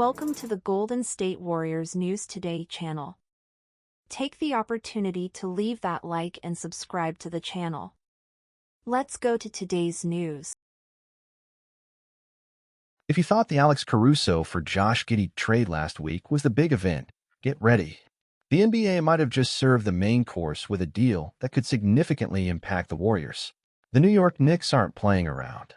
Welcome to the Golden State Warriors News Today channel. Take the opportunity to leave that like and subscribe to the channel. Let's go to today's news. If you thought the Alex Caruso for Josh Giddey trade last week was the big event, get ready. The NBA might have just served the main course with a deal that could significantly impact the Warriors. The New York Knicks aren't playing around.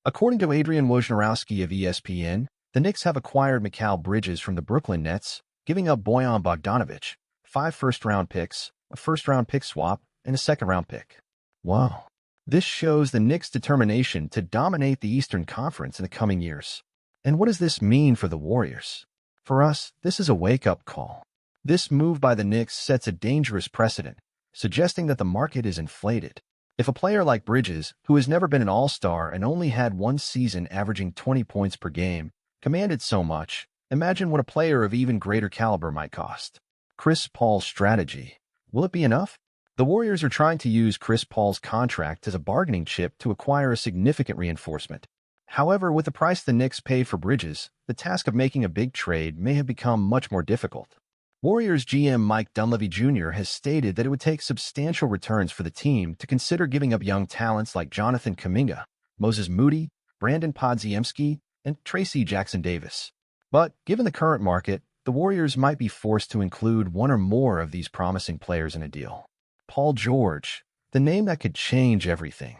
According to Adrian Wojnarowski of ESPN, the Knicks have acquired Mikal Bridges from the Brooklyn Nets, giving up Bojan Bogdanovic, 5 first-round picks, a first-round pick swap, and a second-round pick. Wow. This shows the Knicks' determination to dominate the Eastern Conference in the coming years. And what does this mean for the Warriors? For us, this is a wake-up call. This move by the Knicks sets a dangerous precedent, suggesting that the market is inflated. If a player like Bridges, who has never been an all-star and only had one season averaging 20 points per game, commanded so much, imagine what a player of even greater caliber might cost. Chris Paul's strategy. Will it be enough? The Warriors are trying to use Chris Paul's contract as a bargaining chip to acquire a significant reinforcement. However, with the price the Knicks paid for Bridges, the task of making a big trade may have become much more difficult. Warriors GM Mike Dunleavy Jr. has stated that it would take substantial returns for the team to consider giving up young talents like Jonathan Kuminga, Moses Moody, Brandon Podziemski, and Tracy Jackson-Davis. But given the current market, the Warriors might be forced to include one or more of these promising players in a deal. Paul George, the name that could change everything.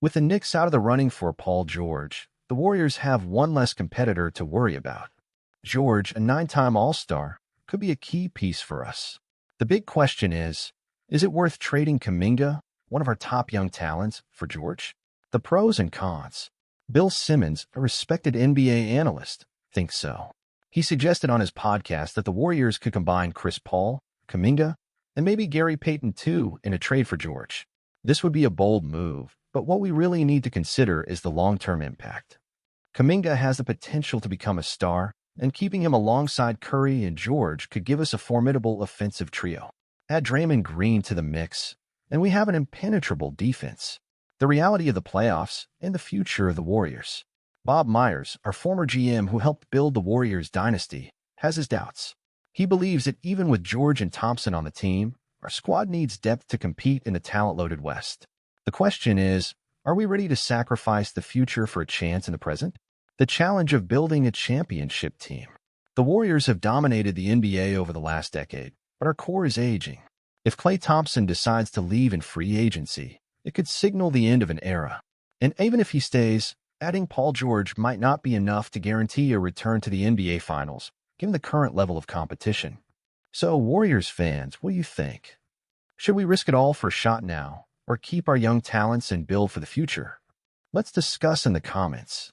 With the Knicks out of the running for Paul George, the Warriors have one less competitor to worry about. George, a 9-time All-Star, could be a key piece for us. The big question is it worth trading Kuminga, one of our top young talents, for George? The pros and cons. Bill Simmons, a respected NBA analyst, thinks so. He suggested on his podcast that the Warriors could combine Chris Paul, Kuminga, and maybe Gary Payton too in a trade for George. This would be a bold move, but what we really need to consider is the long-term impact. Kuminga has the potential to become a star, and keeping him alongside Curry and George could give us a formidable offensive trio. Add Draymond Green to the mix, and we have an impenetrable defense. The reality of the playoffs and the future of the Warriors. Bob Myers, our former GM who helped build the Warriors dynasty, has his doubts. He believes that even with George and Thompson on the team, our squad needs depth to compete in the talent-loaded West. The question is, are we ready to sacrifice the future for a chance in the present? The challenge of building a championship team. The Warriors have dominated the NBA over the last decade, but our core is aging. If Klay Thompson decides to leave in free agency, it could signal the end of an era. And even if he stays, adding Paul George might not be enough to guarantee a return to the NBA Finals, given the current level of competition. So, Warriors fans, what do you think? Should we risk it all for a shot now, or keep our young talents and build for the future? Let's discuss in the comments.